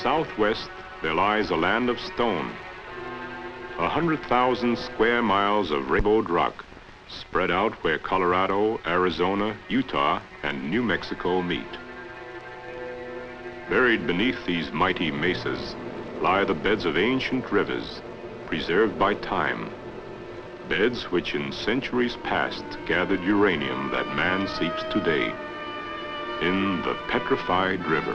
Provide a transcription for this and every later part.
southwest, there lies a land of stone. 100,000 square miles of rainbowed rock spread out where Colorado, Arizona, Utah, and New Mexico meet. Buried beneath these mighty mesas lie the beds of ancient rivers, preserved by time. Beds which in centuries past gathered uranium that man seeks today in the Petrified River.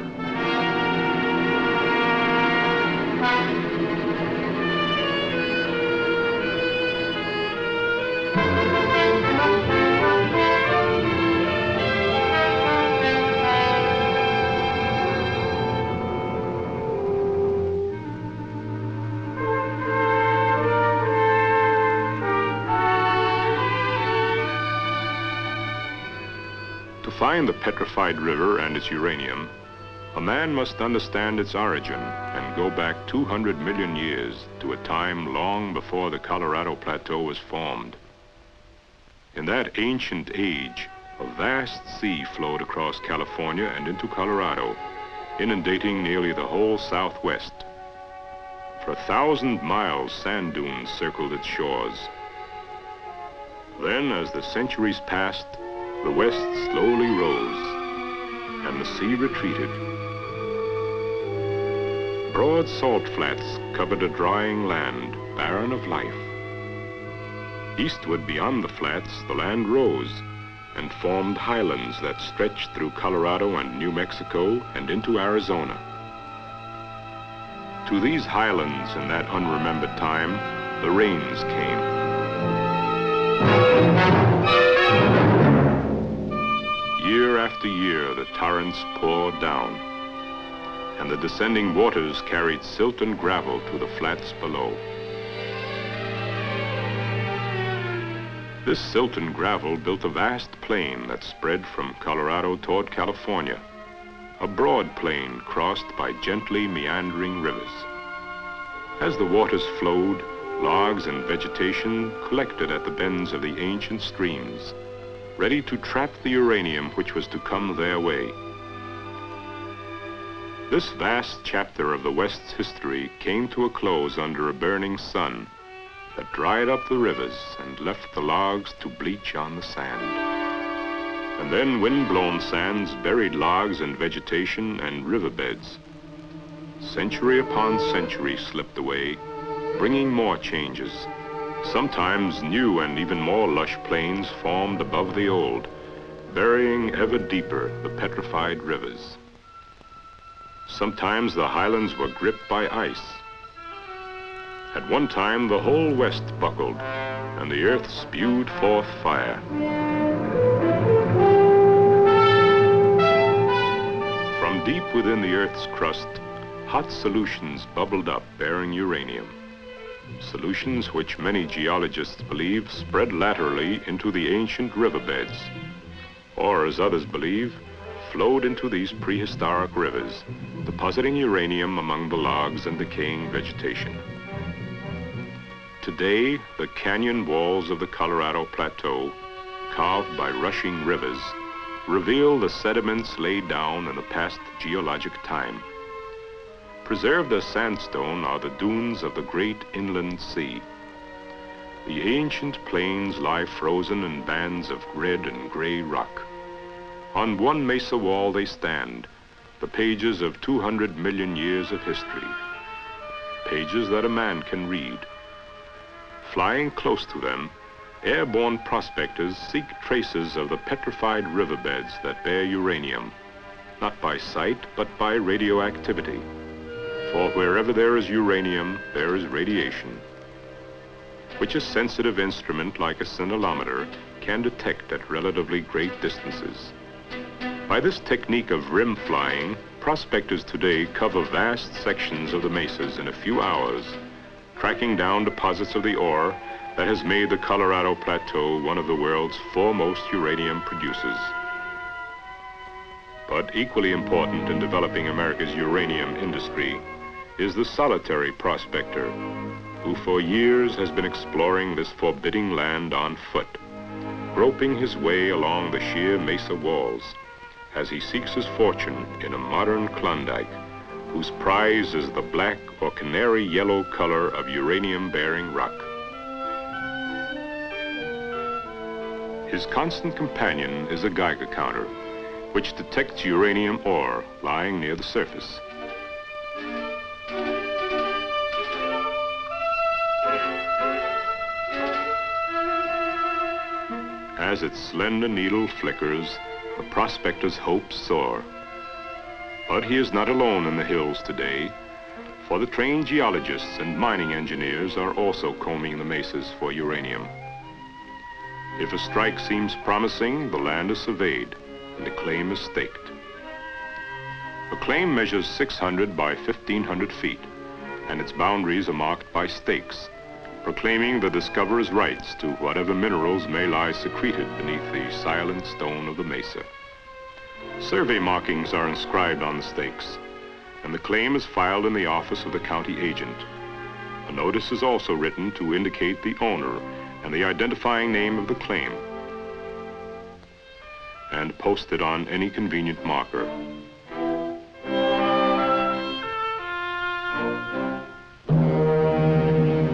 To find the Petrified River and its uranium, a man must understand its origin and go back 200 million years to a time long before the Colorado Plateau was formed. In that ancient age, a vast sea flowed across California and into Colorado, inundating nearly the whole Southwest. For 1,000 miles, sand dunes circled its shores. Then, as the centuries passed, the west slowly rose, and the sea retreated. Broad salt flats covered a drying land, barren of life. Eastward beyond the flats, the land rose and formed highlands that stretched through Colorado and New Mexico and into Arizona. To these highlands in that unremembered time, the rains came. Year after year, the torrents poured down, and the descending waters carried silt and gravel to the flats below. This silt and gravel built a vast plain that spread from Colorado toward California, a broad plain crossed by gently meandering rivers. As the waters flowed, logs and vegetation collected at the bends of the ancient streams, ready to trap the uranium which was to come their way. This vast chapter of the West's history came to a close under a burning sun that dried up the rivers and left the logs to bleach on the sand. And then wind-blown sands buried logs and vegetation and riverbeds. Century upon century slipped away, bringing more changes. Sometimes new and even more lush plains formed above the old, burying ever deeper the petrified rivers. Sometimes the highlands were gripped by ice. At one time, the whole West buckled, and the earth spewed forth fire. From deep within the earth's crust, hot solutions bubbled up bearing uranium. Solutions which many geologists believe spread laterally into the ancient riverbeds, or as others believe, flowed into these prehistoric rivers, depositing uranium among the logs and decaying vegetation. Today, the canyon walls of the Colorado Plateau, carved by rushing rivers, reveal the sediments laid down in a past geologic time. Preserved as sandstone are the dunes of the great inland sea. The ancient plains lie frozen in bands of red and gray rock. On one mesa wall they stand, the pages of 200 million years of history, pages that a man can read. Flying close to them, airborne prospectors seek traces of the petrified riverbeds that bear uranium, not by sight, but by radioactivity. For wherever there is uranium, there is radiation, which a sensitive instrument like a scintillometer can detect at relatively great distances. By this technique of rim flying, prospectors today cover vast sections of the mesas in a few hours, tracking down deposits of the ore that has made the Colorado Plateau one of the world's foremost uranium producers. But equally important in developing America's uranium industry is the solitary prospector, who for years has been exploring this forbidding land on foot, groping his way along the sheer mesa walls as he seeks his fortune in a modern Klondike, whose prize is the black or canary yellow color of uranium-bearing rock. His constant companion is a Geiger counter, which detects uranium ore lying near the surface. As its slender needle flickers, the prospector's hopes soar. But he is not alone in the hills today, for the trained geologists and mining engineers are also combing the mesas for uranium. If a strike seems promising, the land is surveyed and a claim is staked. A claim measures 600 by 1,500 feet, and its boundaries are marked by stakes, proclaiming the discoverer's rights to whatever minerals may lie secreted beneath the silent stone of the mesa. Survey markings are inscribed on the stakes, and the claim is filed in the office of the county agent. A notice is also written to indicate the owner and the identifying name of the claim, and posted on any convenient marker.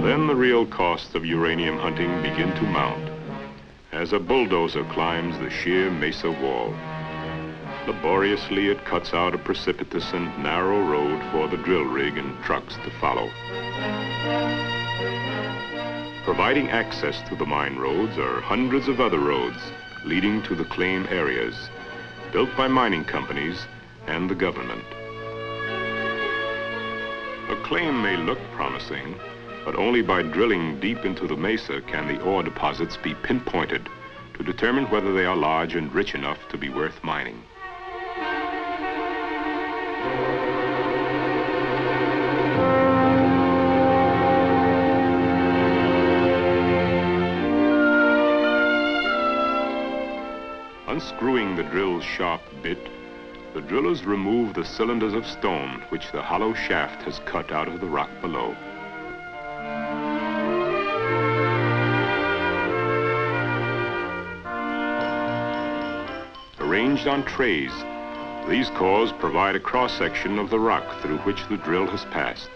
Then the real costs of uranium hunting begin to mount as a bulldozer climbs the sheer mesa wall. Laboriously, it cuts out a precipitous and narrow road for the drill rig and trucks to follow. Providing access to the mine roads are hundreds of other roads leading to the claim areas, built by mining companies and the government. A claim may look promising, but only by drilling deep into the mesa can the ore deposits be pinpointed to determine whether they are large and rich enough to be worth mining. Unscrewing the drill's sharp bit, the drillers remove the cylinders of stone which the hollow shaft has cut out of the rock below. Arranged on trays, these cores provide a cross-section of the rock through which the drill has passed.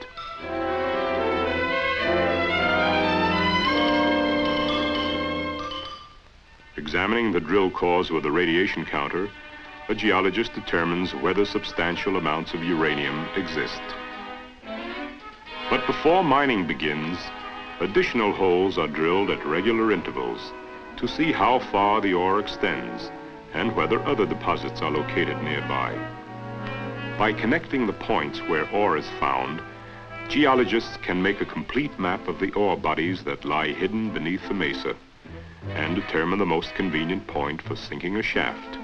Examining the drill cores with a radiation counter, a geologist determines whether substantial amounts of uranium exist. But before mining begins, additional holes are drilled at regular intervals to see how far the ore extends and whether other deposits are located nearby. By connecting the points where ore is found, geologists can make a complete map of the ore bodies that lie hidden beneath the mesa and determine the most convenient point for sinking a shaft.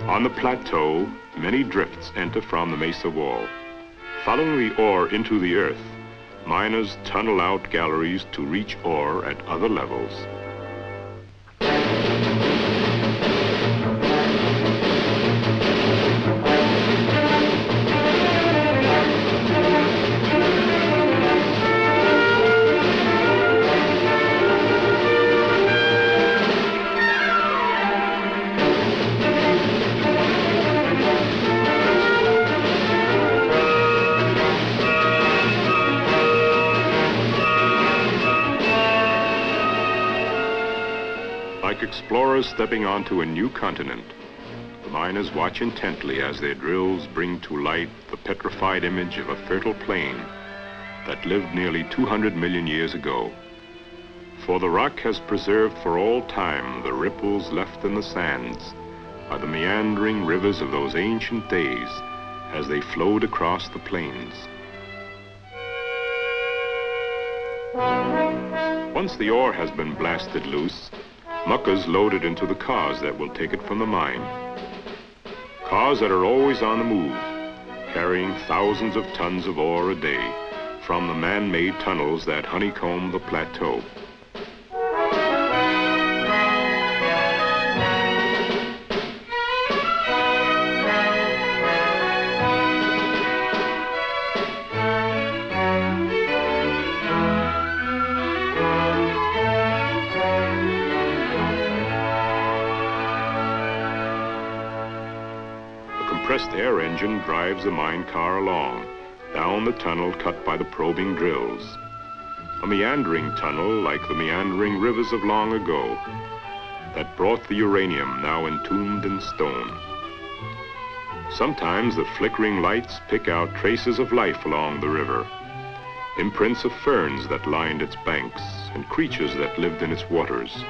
On the plateau, many drifts enter from the mesa wall. Following the ore into the earth, miners tunnel out galleries to reach ore at other levels. Like explorers stepping onto a new continent, the miners watch intently as their drills bring to light the petrified image of a fertile plain that lived nearly 200 million years ago. For the rock has preserved for all time the ripples left in the sands by the meandering rivers of those ancient days as they flowed across the plains. Once the ore has been blasted loose, muck is loaded into the cars that will take it from the mine. Cars that are always on the move, carrying thousands of tons of ore a day from the man-made tunnels that honeycomb the plateau. compressed air engine drives the mine car along, down the tunnel cut by the probing drills. A meandering tunnel like the meandering rivers of long ago that brought the uranium now entombed in stone. Sometimes the flickering lights pick out traces of life along the river, imprints of ferns that lined its banks and creatures that lived in its waters.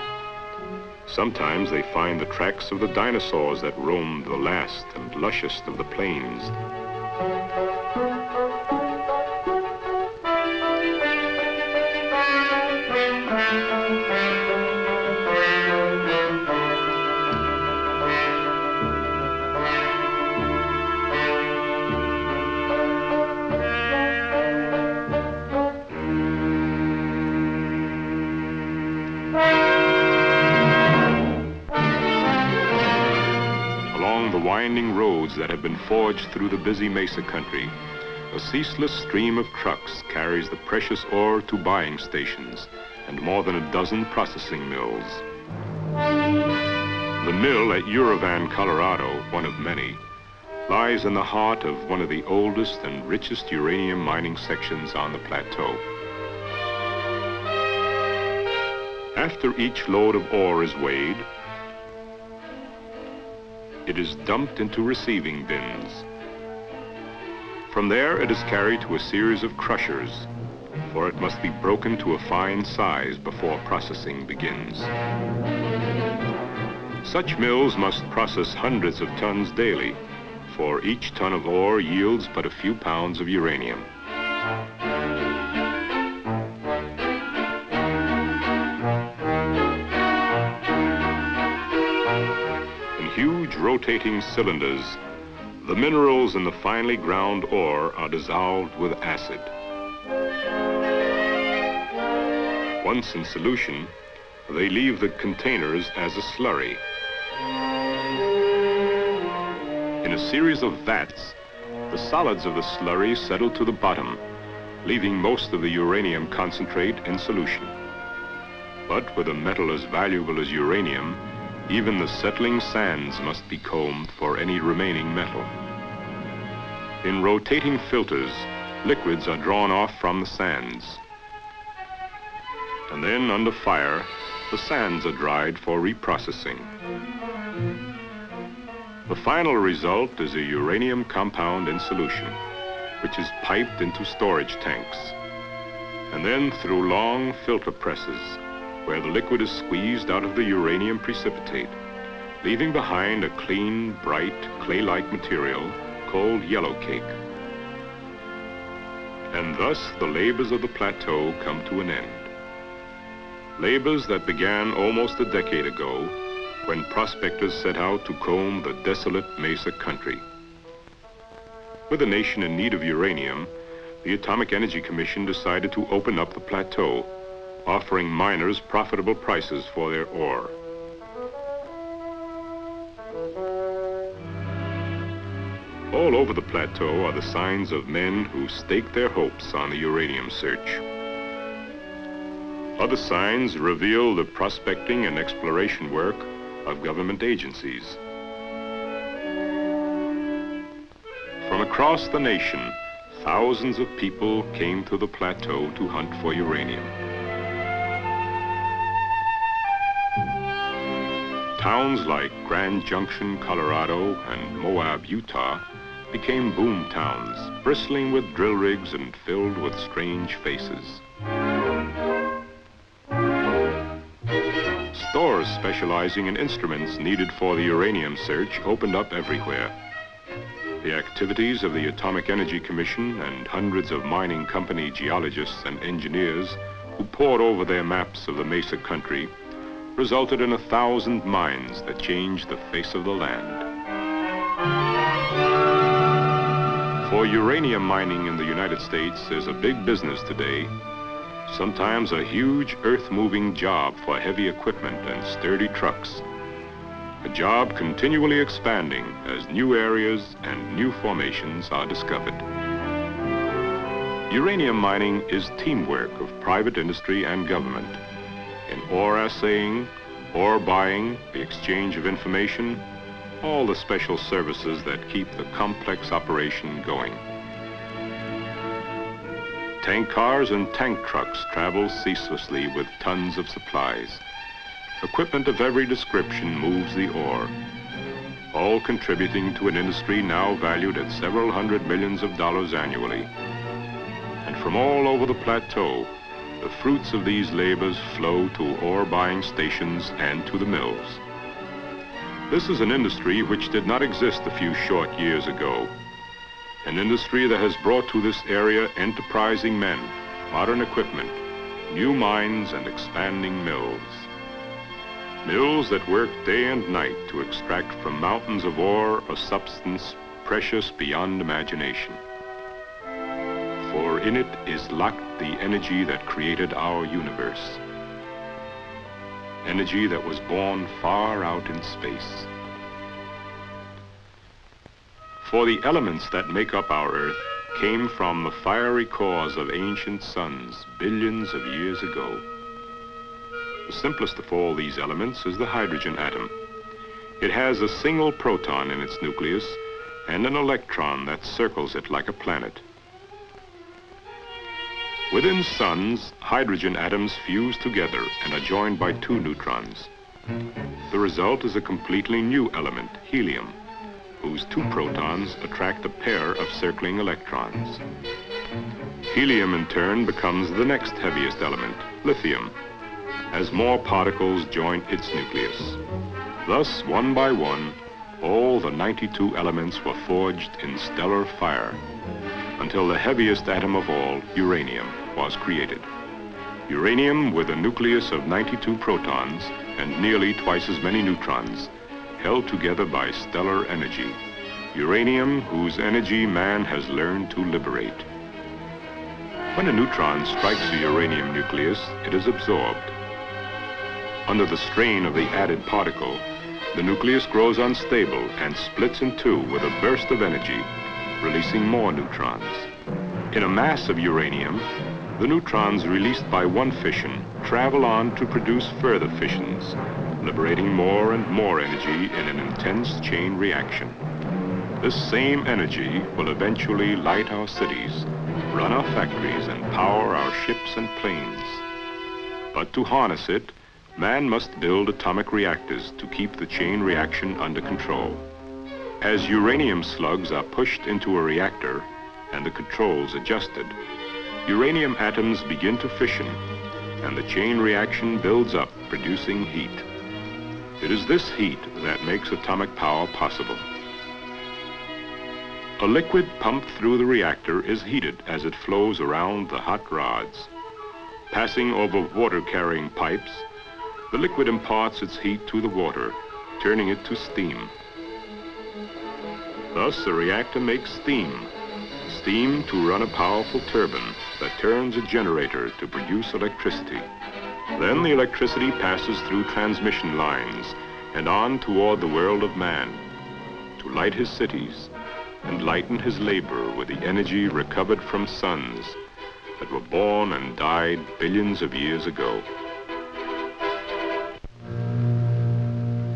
Sometimes they find the tracks of the dinosaurs that roamed the last and lushest of the plains. Winding roads that have been forged through the busy mesa country, a ceaseless stream of trucks carries the precious ore to buying stations and more than a dozen processing mills. The mill at Uranium, Colorado, one of many, lies in the heart of one of the oldest and richest uranium mining sections on the plateau. After each load of ore is weighed, it is dumped into receiving bins. From there, it is carried to a series of crushers, for it must be broken to a fine size before processing begins. Such mills must process hundreds of tons daily, for each ton of ore yields but a few pounds of uranium. Huge rotating cylinders, the minerals in the finely ground ore are dissolved with acid. Once in solution, they leave the containers as a slurry. In a series of vats, the solids of the slurry settle to the bottom, leaving most of the uranium concentrate in solution. But with a metal as valuable as uranium, even the settling sands must be combed for any remaining metal. In rotating filters, liquids are drawn off from the sands. And then, under fire, the sands are dried for reprocessing. The final result is a uranium compound in solution, which is piped into storage tanks, and then through long filter presses, where the liquid is squeezed out of the uranium precipitate, leaving behind a clean, bright, clay-like material called yellow cake. And thus the labors of the plateau come to an end. Labors that began almost a decade ago when prospectors set out to comb the desolate mesa country. With a nation in need of uranium, the Atomic Energy Commission decided to open up the plateau, offering miners profitable prices for their ore. All over the plateau are the signs of men who stake their hopes on the uranium search. Other signs reveal the prospecting and exploration work of government agencies. From across the nation, thousands of people came to the plateau to hunt for uranium. Towns like Grand Junction, Colorado, and Moab, Utah, became boom towns, bristling with drill rigs and filled with strange faces. Stores specializing in instruments needed for the uranium search opened up everywhere. The activities of the Atomic Energy Commission and hundreds of mining company geologists and engineers who pored over their maps of the mesa country resulted in 1,000 mines that changed the face of the land. For uranium mining in the United States is a big business today, sometimes a huge earth-moving job for heavy equipment and sturdy trucks. A job continually expanding as new areas and new formations are discovered. Uranium mining is teamwork of private industry and government in ore assaying, ore buying, the exchange of information, all the special services that keep the complex operation going. Tank cars and tank trucks travel ceaselessly with tons of supplies. Equipment of every description moves the ore, all contributing to an industry now valued at several $100 million annually. And from all over the plateau, the fruits of these labors flow to ore buying stations and to the mills. This is an industry which did not exist a few short years ago. An industry that has brought to this area enterprising men, modern equipment, new mines and expanding mills. Mills that work day and night to extract from mountains of ore a substance precious beyond imagination. For in it is locked the energy that created our universe. Energy that was born far out in space. For the elements that make up our Earth came from the fiery cores of ancient suns billions of years ago. The simplest of all these elements is the hydrogen atom. It has a single proton in its nucleus and an electron that circles it like a planet. Within suns, hydrogen atoms fuse together and are joined by two neutrons. The result is a completely new element, helium, whose two protons attract a pair of circling electrons. Helium, in turn, becomes the next heaviest element, lithium, as more particles join its nucleus. Thus, one by one, all the 92 elements were forged in stellar fire, until the heaviest atom of all, uranium, was created. Uranium, with a nucleus of 92 protons and nearly twice as many neutrons, held together by stellar energy. Uranium, whose energy man has learned to liberate. When a neutron strikes a uranium nucleus, it is absorbed. Under the strain of the added particle, the nucleus grows unstable and splits in two with a burst of energy, releasing more neutrons. In a mass of uranium, the neutrons released by one fission travel on to produce further fissions, liberating more and more energy in an intense chain reaction. This same energy will eventually light our cities, run our factories, and power our ships and planes. But to harness it, man must build atomic reactors to keep the chain reaction under control. As uranium slugs are pushed into a reactor and the controls adjusted, uranium atoms begin to fission, and the chain reaction builds up, producing heat. It is this heat that makes atomic power possible. A liquid pumped through the reactor is heated as it flows around the hot rods. Passing over water-carrying pipes, the liquid imparts its heat to the water, turning it to steam. Thus, the reactor makes steam to run a powerful turbine that turns a generator to produce electricity. Then the electricity passes through transmission lines and on toward the world of man, to light his cities and lighten his labor with the energy recovered from suns that were born and died billions of years ago.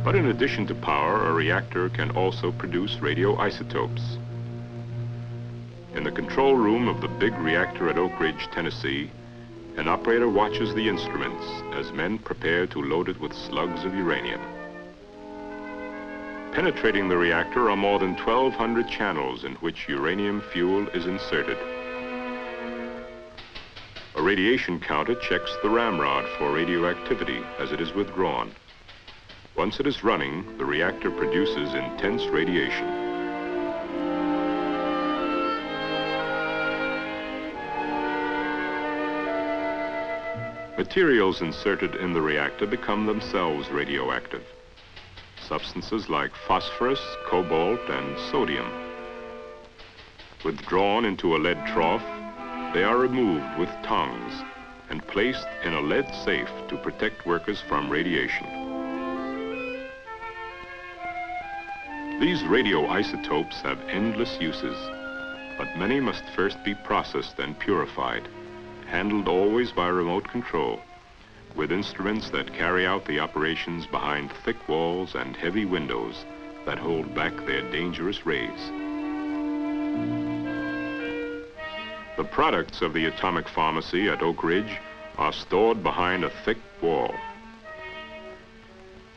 But in addition to power, a reactor can also produce radioisotopes. In the control room of the big reactor at Oak Ridge, Tennessee, an operator watches the instruments as men prepare to load it with slugs of uranium. Penetrating the reactor are more than 1,200 channels in which uranium fuel is inserted. A radiation counter checks the ramrod for radioactivity as it is withdrawn. Once it is running, the reactor produces intense radiation. Materials inserted in the reactor become themselves radioactive. Substances like phosphorus, cobalt, and sodium. Withdrawn into a lead trough, they are removed with tongs and placed in a lead safe to protect workers from radiation. These radioisotopes have endless uses, but many must first be processed and purified, handled always by remote control, with instruments that carry out the operations behind thick walls and heavy windows that hold back their dangerous rays. The products of the atomic pharmacy at Oak Ridge are stored behind a thick wall.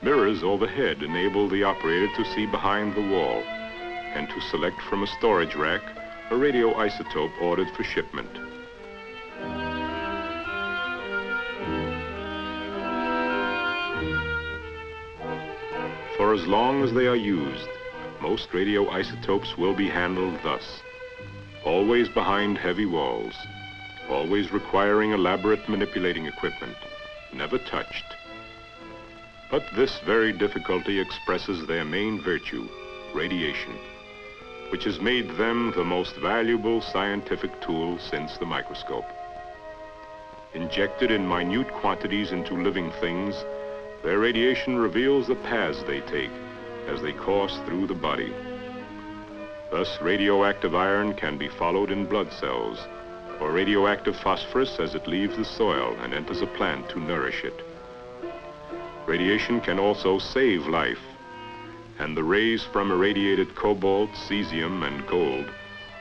Mirrors overhead enable the operator to see behind the wall and to select from a storage rack a radioisotope ordered for shipment. For as long as they are used, most radioisotopes will be handled thus, always behind heavy walls, always requiring elaborate manipulating equipment, never touched. But this very difficulty expresses their main virtue, radiation, which has made them the most valuable scientific tool since the microscope. Injected in minute quantities into living things, their radiation reveals the paths they take as they course through the body. Thus, radioactive iron can be followed in blood cells, or radioactive phosphorus as it leaves the soil and enters a plant to nourish it. Radiation can also save life, and the rays from irradiated cobalt, cesium, and gold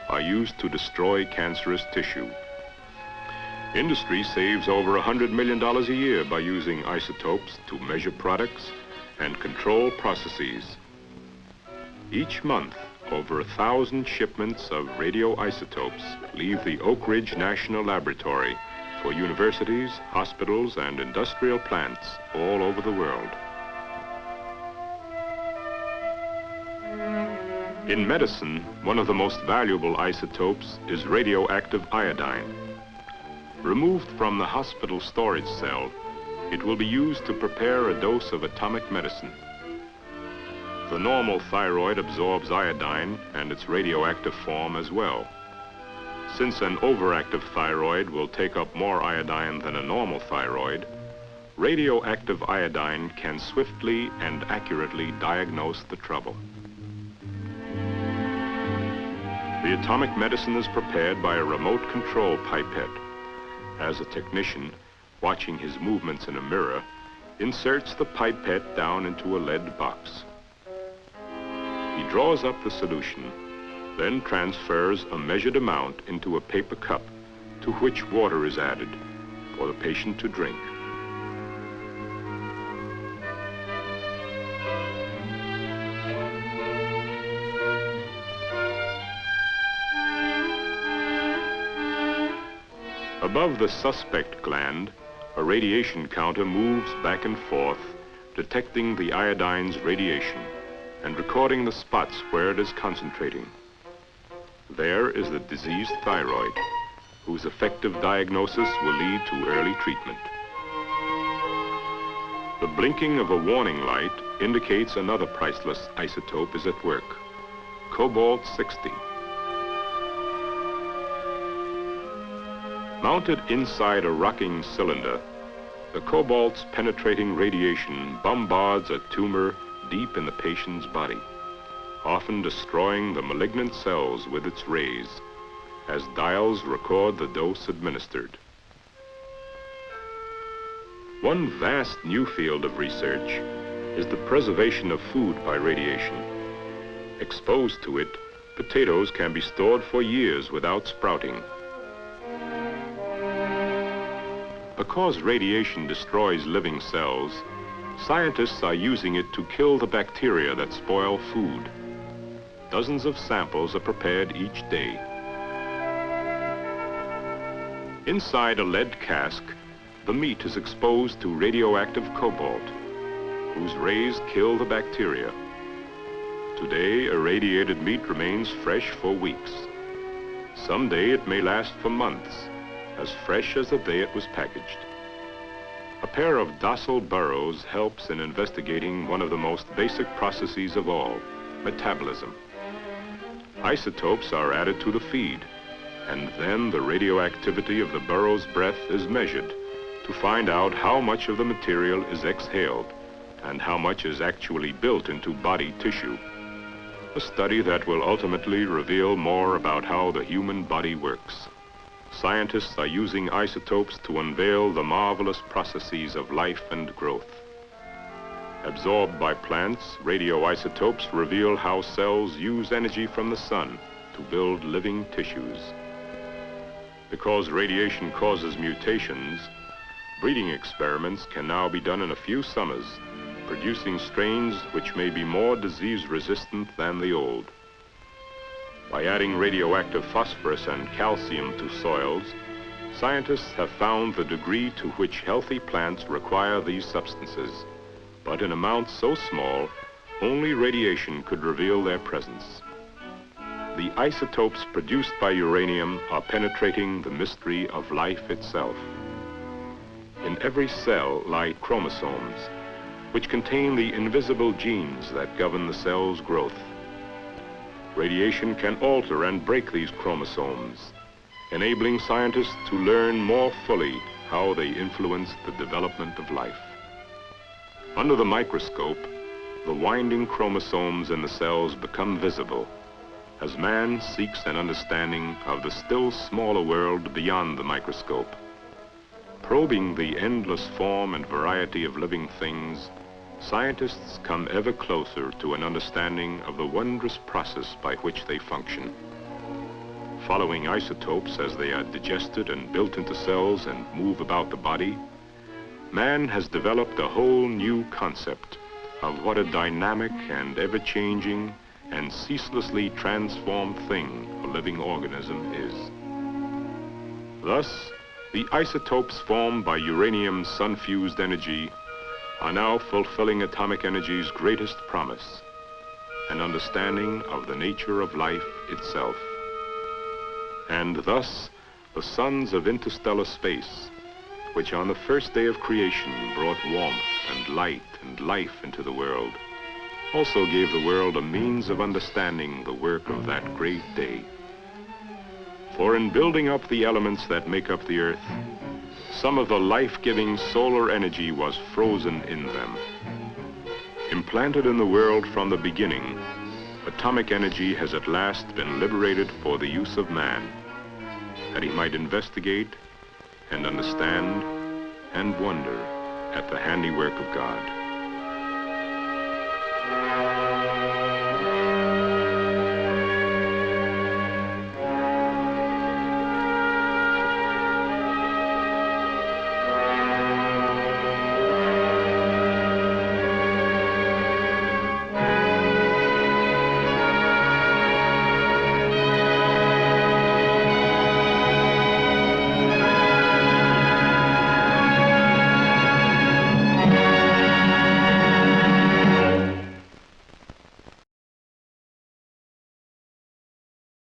are used to destroy cancerous tissue. Industry saves over $100 million a year by using isotopes to measure products and control processes. Each month, over 1,000 shipments of radioisotopes leave the Oak Ridge National Laboratory for universities, hospitals, and industrial plants all over the world. In medicine, one of the most valuable isotopes is radioactive iodine. Removed from the hospital storage cell, it will be used to prepare a dose of atomic medicine. The normal thyroid absorbs iodine and its radioactive form as well. Since an overactive thyroid will take up more iodine than a normal thyroid, radioactive iodine can swiftly and accurately diagnose the trouble. The atomic medicine is prepared by a remote control pipette. As a technician, watching his movements in a mirror, inserts the pipette down into a lead box. He draws up the solution, then transfers a measured amount into a paper cup to which water is added for the patient to drink. Above the suspect gland, a radiation counter moves back and forth, detecting the iodine's radiation and recording the spots where it is concentrating. There is the diseased thyroid, whose effective diagnosis will lead to early treatment. The blinking of a warning light indicates another priceless isotope is at work, cobalt-60. Mounted inside a rocking cylinder, the cobalt's penetrating radiation bombards a tumor deep in the patient's body, often destroying the malignant cells with its rays, as dials record the dose administered. One vast new field of research is the preservation of food by radiation. Exposed to it, potatoes can be stored for years without sprouting. Because radiation destroys living cells, scientists are using it to kill the bacteria that spoil food. Dozens of samples are prepared each day. Inside a lead cask, the meat is exposed to radioactive cobalt, whose rays kill the bacteria. Today, irradiated meat remains fresh for weeks. Someday it may last for months, as fresh as the day it was packaged. A pair of docile burrows helps in investigating one of the most basic processes of all, metabolism. Isotopes are added to the feed, and then the radioactivity of the burrow's breath is measured to find out how much of the material is exhaled and how much is actually built into body tissue. A study that will ultimately reveal more about how the human body works. Scientists are using isotopes to unveil the marvelous processes of life and growth. Absorbed by plants, radioisotopes reveal how cells use energy from the sun to build living tissues. Because radiation causes mutations, breeding experiments can now be done in a few summers, producing strains which may be more disease-resistant than the old. By adding radioactive phosphorus and calcium to soils, scientists have found the degree to which healthy plants require these substances, but in amounts so small, only radiation could reveal their presence. The isotopes produced by uranium are penetrating the mystery of life itself. In every cell lie chromosomes, which contain the invisible genes that govern the cell's growth. Radiation can alter and break these chromosomes, enabling scientists to learn more fully how they influence the development of life. Under the microscope, the winding chromosomes in the cells become visible as man seeks an understanding of the still smaller world beyond the microscope. Probing the endless form and variety of living things, scientists come ever closer to an understanding of the wondrous process by which they function. Following isotopes as they are digested and built into cells and move about the body, man has developed a whole new concept of what a dynamic and ever-changing and ceaselessly transformed thing a living organism is. Thus, the isotopes formed by uranium's sun-fused energy are now fulfilling atomic energy's greatest promise, an understanding of the nature of life itself. And thus, the suns of interstellar space, which on the first day of creation brought warmth and light and life into the world, also gave the world a means of understanding the work of that great day. For in building up the elements that make up the Earth, some of the life-giving solar energy was frozen in them. Implanted in the world from the beginning, atomic energy has at last been liberated for the use of man, that he might investigate and understand and wonder at the handiwork of God.